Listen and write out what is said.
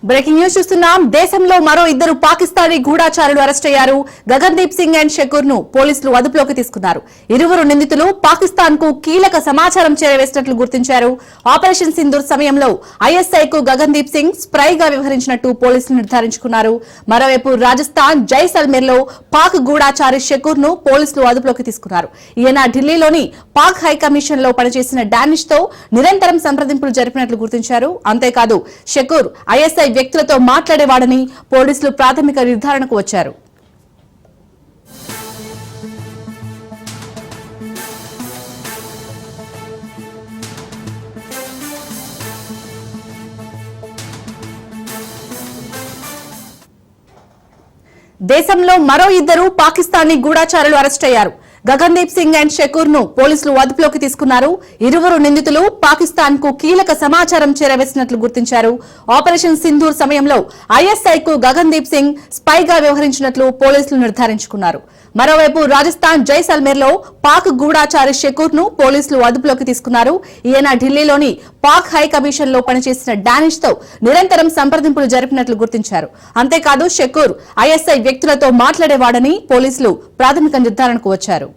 Breaking news చూస్తున్నాం. దేశంలో మరో ఇద్దరు పాకిస్తానీ గూఢాచారులు అరెస్ట్ అయ్యారు. గగన్దీప్ సింగ్ అండ్ షకూర్ ను పోలీసులు అదుపులోకి తీసుకున్నారు. ఇరువురు నిందితులు పాకిస్తాన్ కు కీలక సమాచారం చేరవేసినట్లు గుర్తించారు. ఆపరేషన్ సింధూర్ సమయంలో ఐఎస్ఐ కు గగన్దీప్ సింగ్ స్ప్రైగా వ్యవహరించినట్టు పోలీసులు నిర్ధారించుకున్నారు. మరోవైపు రాజస్థాన్ జైసల్మేర్ లో పాక్ గూఢాచారి షకూర్ ను పోలీసులు అదుపులోకి తీసుకున్నారు. ఈయన ఢిల్లీలోని పాక్ హై కమిషన్ లో పనిచేసిన డానిష్ తో నిరంతరం సంప్రదింపులు జరిపినట్లు గుర్తించారు. అంతేకాదు షకూర్ ఐఎస్ఐ వ్యక్తులతో మాట్లాడేవాడని పోలీసులు ప్రాథమిక నిర్ధారణకు వచ్చారు. దేశంలో మరో ఇద్దరు పాకిస్తానీ గూఢాచారులు అరెస్ట్ అయ్యారు. గగన్దీప్ సింగ్ అండ్ షకూర్ ను పోలీసులు అదుపులోకి తీసుకున్నారు. ఇరువురు నిందితులు పాకిస్తాన్ కు కీలక సమాచారం చేరవేసినట్లు గుర్తించారు. ఆపరేషన్ సింధూర్ సమయంలో ఐఎస్ఐ కు గగన్దీప్ సింగ్ స్పైగా వ్యవహరించినట్లు పోలీసులు నిర్ధారించుకున్నారు. మరోవైపు రాజస్థాన్ జైసల్మేర్ లో పాక్ గూఢాచారి షకూర్ ను పోలీసులు అదుపులోకి తీసుకున్నారు. ఈయన ఢిల్లీలోని పాక్ హై కమిషన్ లో పనిచేసిన డానిష్ తో నిరంతరం సంప్రదింపులు జరిపినట్లు గుర్తించారు. అంతేకాదు షకూర్ ఐఎస్ఐ వ్యక్తులతో మాట్లాడేవాడని పోలీసులు ప్రాథమిక నిర్ధారణకు వచ్చారు.